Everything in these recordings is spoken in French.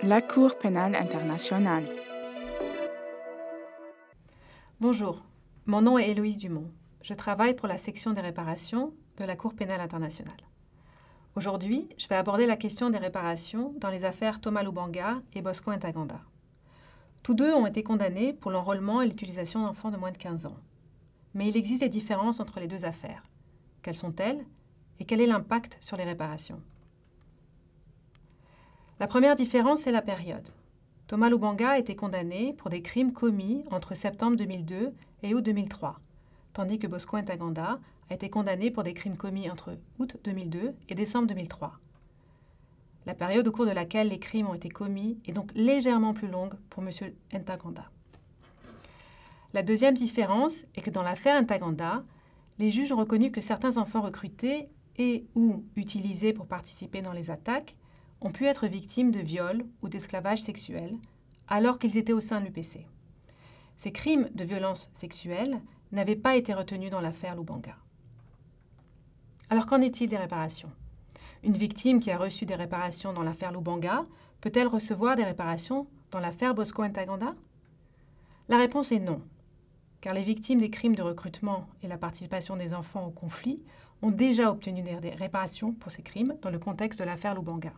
La Cour pénale internationale. Bonjour, mon nom est Héloïse Dumont. Je travaille pour la section des réparations de la Cour pénale internationale. Aujourd'hui, je vais aborder la question des réparations dans les affaires Thomas Lubanga et Bosco Ntaganda. Tous deux ont été condamnés pour l'enrôlement et l'utilisation d'enfants de moins de 15 ans. Mais il existe des différences entre les deux affaires. Quelles sont-elles et quel est l'impact sur les réparations? La première différence est la période. Thomas Lubanga a été condamné pour des crimes commis entre septembre 2002 et août 2003, tandis que Bosco Ntaganda a été condamné pour des crimes commis entre août 2002 et décembre 2003. La période au cours de laquelle les crimes ont été commis est donc légèrement plus longue pour M. Ntaganda. La deuxième différence est que dans l'affaire Ntaganda, les juges ont reconnu que certains enfants recrutés et ou utilisés pour participer dans les attaques ont pu être victimes de viols ou d'esclavage sexuel alors qu'ils étaient au sein de l'UPC. Ces crimes de violence sexuelle n'avaient pas été retenus dans l'affaire Lubanga. Alors qu'en est-il des réparations? Une victime qui a reçu des réparations dans l'affaire Lubanga peut-elle recevoir des réparations dans l'affaire Bosco Ntaganda? La réponse est non, car les victimes des crimes de recrutement et la participation des enfants au conflit ont déjà obtenu des réparations pour ces crimes dans le contexte de l'affaire Lubanga.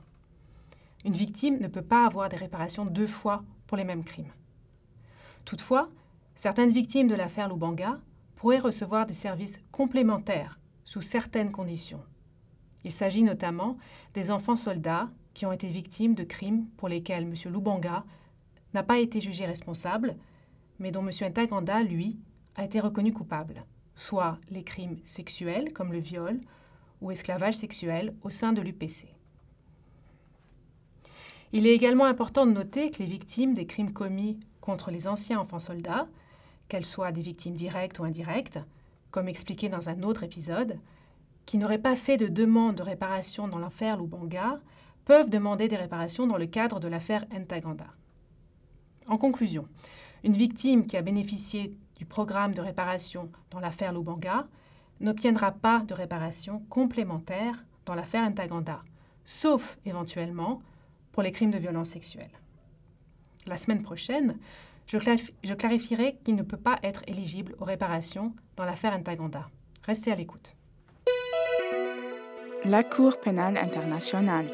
Une victime ne peut pas avoir des réparations deux fois pour les mêmes crimes. Toutefois, certaines victimes de l'affaire Lubanga pourraient recevoir des services complémentaires sous certaines conditions. Il s'agit notamment des enfants soldats qui ont été victimes de crimes pour lesquels M. Lubanga n'a pas été jugé responsable, mais dont M. Ntaganda, lui, a été reconnu coupable, soit les crimes sexuels comme le viol ou esclavage sexuel au sein de l'UPC. Il est également important de noter que les victimes des crimes commis contre les anciens enfants soldats, qu'elles soient des victimes directes ou indirectes, comme expliqué dans un autre épisode, qui n'auraient pas fait de demande de réparation dans l'affaire Lubanga, peuvent demander des réparations dans le cadre de l'affaire Ntaganda. En conclusion, une victime qui a bénéficié du programme de réparation dans l'affaire Lubanga n'obtiendra pas de réparation complémentaire dans l'affaire Ntaganda, sauf éventuellement pour les crimes de violence sexuelle. La semaine prochaine, je clarifierai qu'il ne peut pas être éligible aux réparations dans l'affaire Ntaganda. Restez à l'écoute. La Cour pénale internationale.